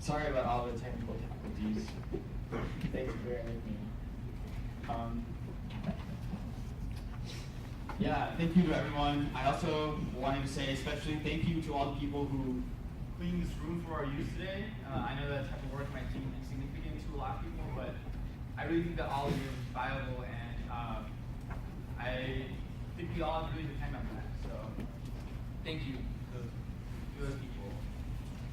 Sorry about all the technical difficulties. Thanks for bearing with me. Yeah, thank you to everyone. I also wanted to say especially thank you to all the people who cleaned this room for our use today. I know that type of work might seem insignificant to a lot of people, but I really think that all of you are valuable, and I think we all really depend on that. So thank you to those people.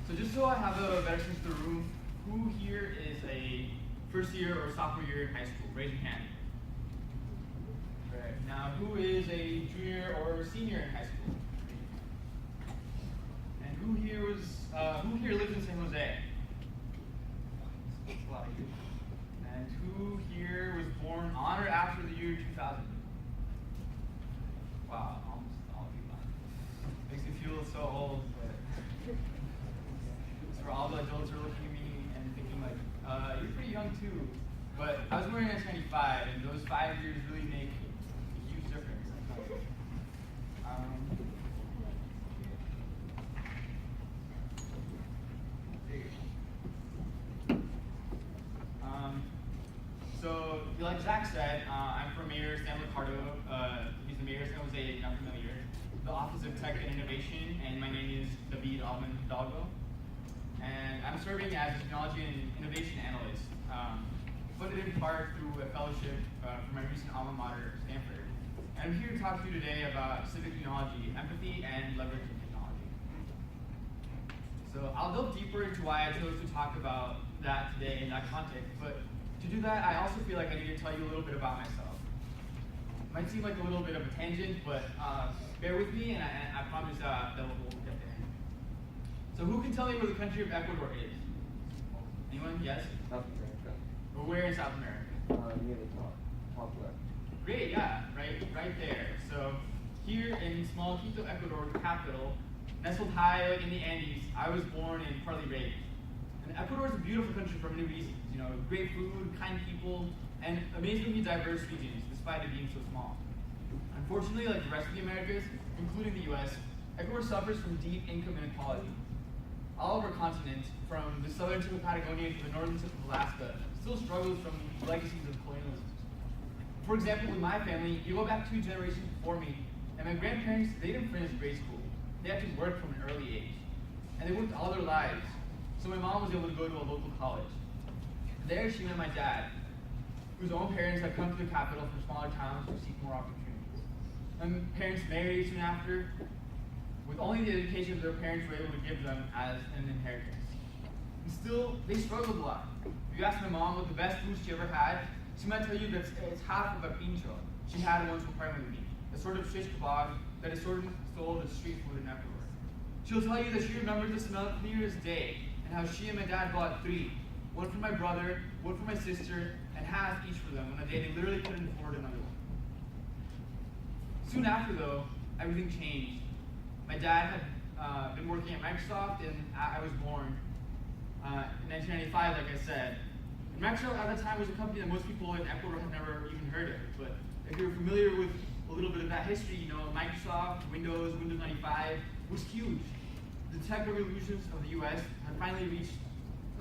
So just so I have a better sense of the room, who here is a first year or sophomore year in high school? Raise your hand. Right. Now, who is a junior or senior in high school? And who here lives in San Jose? That's a lot of you. And who here was born on or after the year 2000? Wow, almost all of you. Makes me feel so old. But for all the adults who are looking at me and thinking like, you're pretty young too. But I was born in 1995, and those 5 years really make a huge difference. So, like Zach said, I'm from Mayor Sam Ricardo. He's the mayor of San Jose, if you're not familiar. The Office of Tech and Innovation, and my name is David Alman Hildalgo. And I'm serving as a technology and innovation analyst, funded in part through a fellowship from my recent alma mater, Stanford. And I'm here to talk to you today about civic technology, empathy, and leveraging technology. So I'll delve deeper into why I chose to talk about that today in that context, but to do that, I also feel like I need to tell you a little bit about myself. It might seem like a little bit of a tangent, but bear with me, and I promise that we'll get there. So who can tell me where the country of Ecuador is? Anyone? Yes? South America. Or where in South America? Near the top left. Great, yeah, right there. So here in small Quito, Ecuador, the capital, nestled high in the Andes, I was born and partly raised. And Ecuador is a beautiful country for many reasons. You know, great food, kind people, and amazingly diverse regions, despite it being so small. Unfortunately, like the rest of the Americas, including the US, Ecuador suffers from deep income inequality. All of our continent, from the southern tip of Patagonia to the northern tip of Alaska, still struggles from the legacies of colonialism. For example, with my family, you go back 2 generations before me, and my grandparents, they didn't finish grade school. They had to work from an early age. And they worked all their lives. So my mom was able to go to a local college. There she met my dad, whose own parents had come to the capital from smaller towns to seek more opportunities. My parents married soon after, with only the education their parents were able to give them as an inheritance. And still, they struggled a lot. If you ask my mom what the best food she ever had, she might tell you that it's half of a pincho she had once with primary meat, a sort of shish kebab that is sort of stole the street food in Ecuador. She'll tell you that she remembers the smell clear as day, and how she and my dad bought 3. One for my brother, one for my sister, and half each for them on a day they literally couldn't afford another one. Soon after, though, everything changed. My dad had been working at Microsoft, and I was born in 1995, like I said. And Microsoft at that time was a company that most people in Ecuador had never even heard of. But if you're familiar with a little bit of that history, you know, Microsoft, Windows 95 was huge. The tech revolutions of the US had finally reached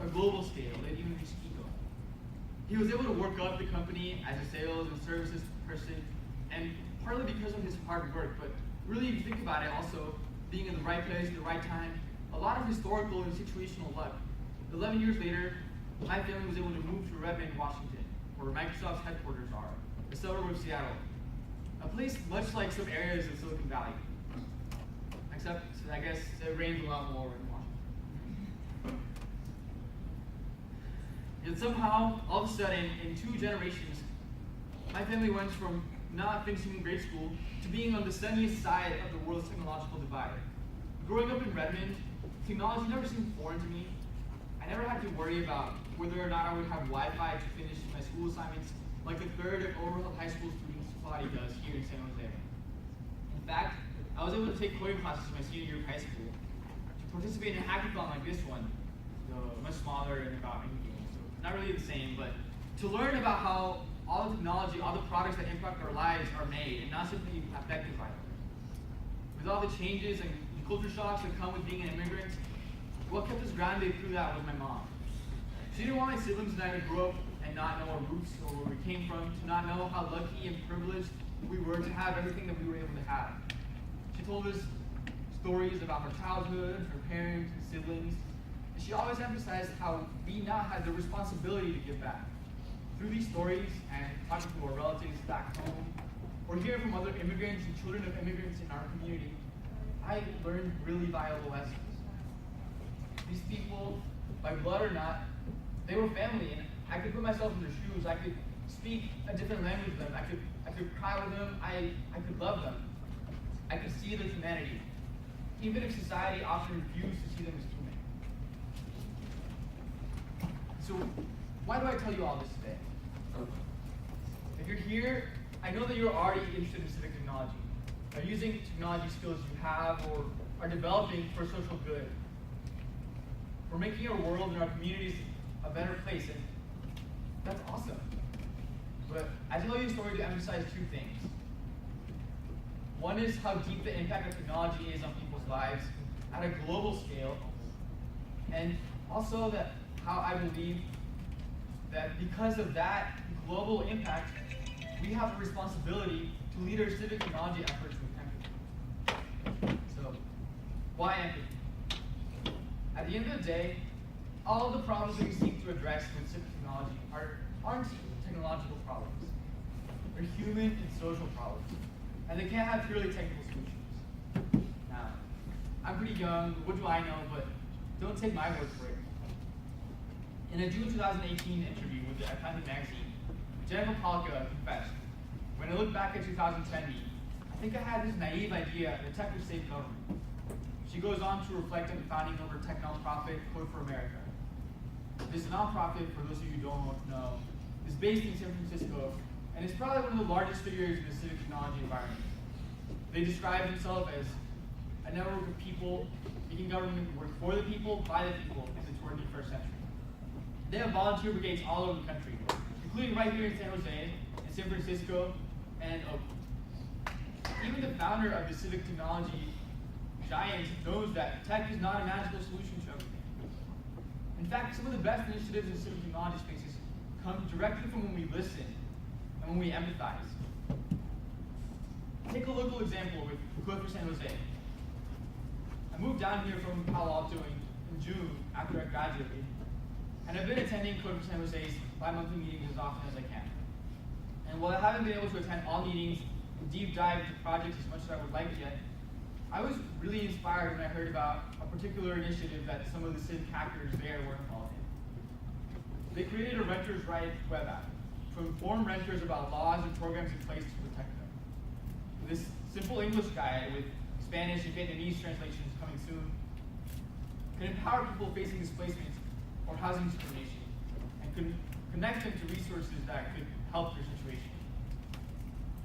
a global scale. They even reached Quito. He was able to work up the company as a sales and services person, and partly because of his hard work, but really, if you think about it, also being in the right place at the right time, a lot of historical and situational luck. 11 years later, my family was able to move to Redmond, Washington, where Microsoft's headquarters are, a suburb of Seattle, a place much like some areas of Silicon Valley, except I guess it rains a lot more in Washington. And somehow, all of a sudden, in 2 generations, my family went from not finishing grade school to being on the sunniest side of the world's technological divide. Growing up in Redmond, technology never seemed foreign to me. I never had to worry about whether or not I would have Wi-Fi to finish my school assignments like a third of overall high school students society does here in San Jose. In fact, I was able to take coding classes my senior year of high school, to participate in a hackathon like this one, much smaller and about any games. So not really the same, but to learn about how all the technology, all the products that impact our lives are made, and not simply affected by them. With all the changes and culture shocks that come with being an immigrant, what kept us grounded through that was my mom. She didn't want my siblings and I to grow up and not know our roots or where we came from, to not know how lucky and privileged we were to have everything that we were able to have. She told us stories about her childhood, her parents and siblings, and she always emphasized how we now had the responsibility to give back. Through these stories and talking to our relatives back home, or hearing from other immigrants and children of immigrants in our community, I learned really valuable lessons. These people, by blood or not, they were family, and I could put myself in their shoes. I could speak a different language with them. I could cry with them. I could love them. I could see their humanity, even if society often refused to see them as human. So, why do I tell you all this today? If you're here, I know that you're already interested in civic technology, are using technology skills you have or are developing for social good. We're making our world and our communities a better place, and that's awesome. But I tell you a story to emphasize two things. One is how deep the impact of technology is on people's lives at a global scale, and also that how I believe that because of that global impact, we have a responsibility to lead our civic technology efforts with empathy. So, why empathy? At the end of the day, all of the problems that we seek to address with civic technology aren't technological problems. They're human and social problems, and they can't have purely technical solutions. Now, I'm pretty young, what do I know, but don't take my word for it. In a June 2018 interview with the Atlantic magazine, Jennifer Polka confessed, when I look back at 2010 me, I think I had this naive idea that tech would save government. She goes on to reflect on the founding of her tech nonprofit, Code for America. This nonprofit, for those of you who don't know, is based in San Francisco, and is probably one of the largest figures in the civic technology environment. They describe themselves as a network of people making government work for the people, by the people, in the 21st century. They have volunteer brigades all over the country, including right here in San Jose, in San Francisco, and Oakland. Even the founder of the civic technology giant knows that tech is not a magical solution to everything. In fact, some of the best initiatives in civic technology spaces come directly from when we listen and when we empathize. Take a local example with Code for San Jose. I moved down here from Palo Alto in June after I graduated, and I've been attending Code for San Jose's bi-monthly meetings as often as I can. And while I haven't been able to attend all meetings and deep dive into projects as much as I would like yet, I was really inspired when I heard about a particular initiative that some of the civic hackers there were involved in. They created a renter's right web app to inform renters about laws and programs in place to protect them. This simple English guide with Spanish and Vietnamese translations coming soon can empower people facing displacement or housing discrimination and could connect them to resources that could help their situation.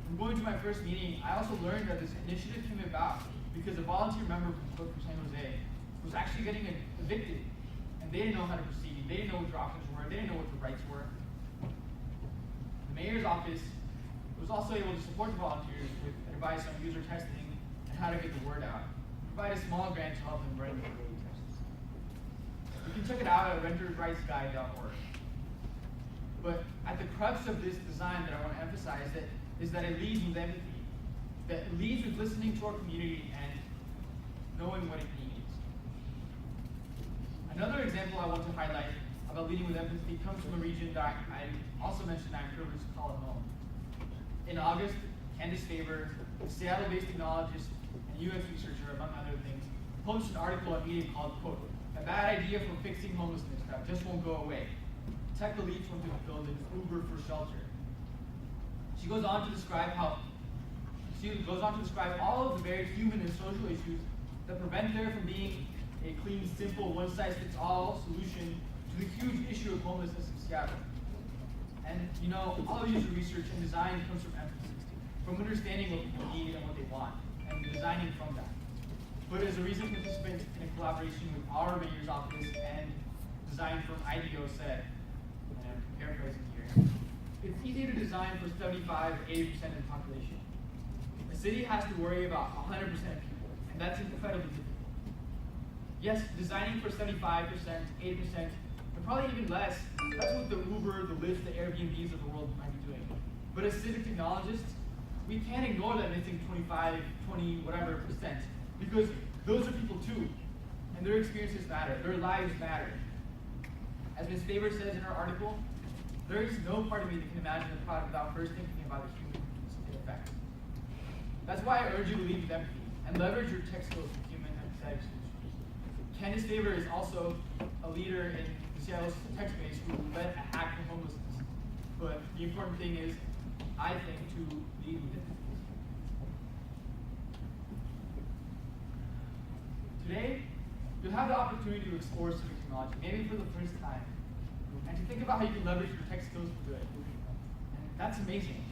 From going to my first meeting, I also learned that this initiative came about because a volunteer member from Code for San Jose was actually getting evicted, and they didn't know how to proceed. They didn't know what their options were. They didn't know what their rights were. The mayor's office was also able to support the volunteers with advice on user testing and how to get the word out, provide a small grant to help them write the early tests. You can check it out at rentersrightsguide.org. But at the crux of this design that I want to emphasize is that it leads with empathy, that it leads with listening to our community and knowing what it needs. Another example I want to highlight about leading with empathy comes from a region that I also mentioned I'm privileged to call home. In August, Candace Faber, a Seattle-based technologist and UX researcher, among other things, published an article on Medium called, quote, "A bad idea for fixing homelessness that just won't go away. Tech elites want to build an Uber for shelter." She goes on to describe all of the very human and social issues that prevent there from being a clean, simple, one-size-fits-all solution to the huge issue of homelessness in Seattle. And you know, all user research and design comes from empathy, from understanding what people need and what they want, and designing from that. But as a recent participant in a collaboration with our mayor's office and design firm IDEO said, and I'm paraphrasing here, it's easy to design for 75 or 80% of the population. A city has to worry about 100% of people, and that's incredibly difficult. Yes, designing for 75%, 80%, and probably even less. That's what the Uber, the Lyft, the Airbnbs of the world might be doing. But as civic technologists, we can't ignore that missing 25, 20, whatever percent, because those are people too, and their experiences matter, their lives matter. As Ms. Faber says in her article, there is no part of me that can imagine a product without first thinking about the human effect. That's why I urge you to lead with empathy and leverage your tech skills for human empathetic solutions. Candace Faber is also a leader in the Seattle tech space who led a hack for homelessness. But the important thing is, I think, to lead with empathy. Today, you'll have the opportunity to explore civic technology, maybe for the first time, and to think about how you can leverage your tech skills for good. And that's amazing.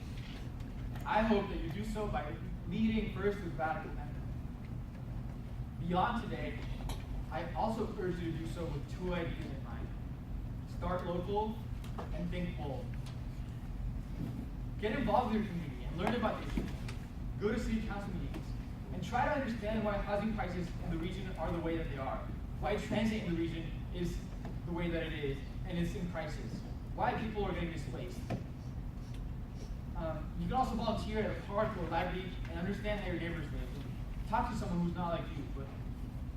I hope that you do so by leading first with radical empathy. Beyond today, I also urge you to do so with two ideas in mind. Start local and think bold. Get involved with your community and learn about the issues. Go to city council meetings and try to understand why housing prices in the region are the way that they are. Why transit in the region is the way that it is and it's in crisis. Why people are getting displaced. You can also volunteer at a park or a library and understand how your neighbors live. Talk to someone who's not like you, but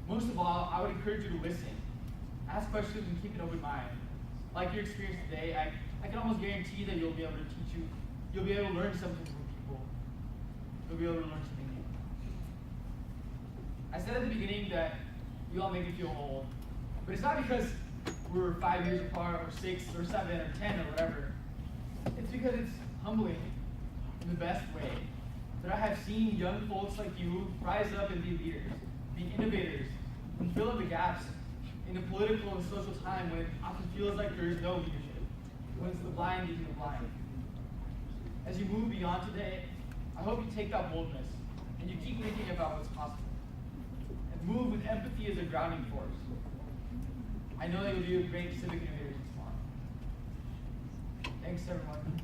most of all, I would encourage you to listen. Ask questions and keep an open mind. Like your experience today, I can almost guarantee that you'll be able to teach you, you'll be able to learn something from people. You'll be able to learn something new. I said at the beginning that you all make me feel old, but it's not because we're 5 years apart or 6 or 7 or 10 or whatever. It's because it's humbling in the best way that I have seen young folks like you rise up and be leaders, be innovators, and fill in the gaps in a political and social time when it often feels like there is no leadership, when it's the blind leading the blind. As you move beyond today, I hope you take that boldness and you keep thinking about what's possible. And move with empathy as a grounding force. I know that you'll be a great civic innovators tomorrow. Thanks, everyone.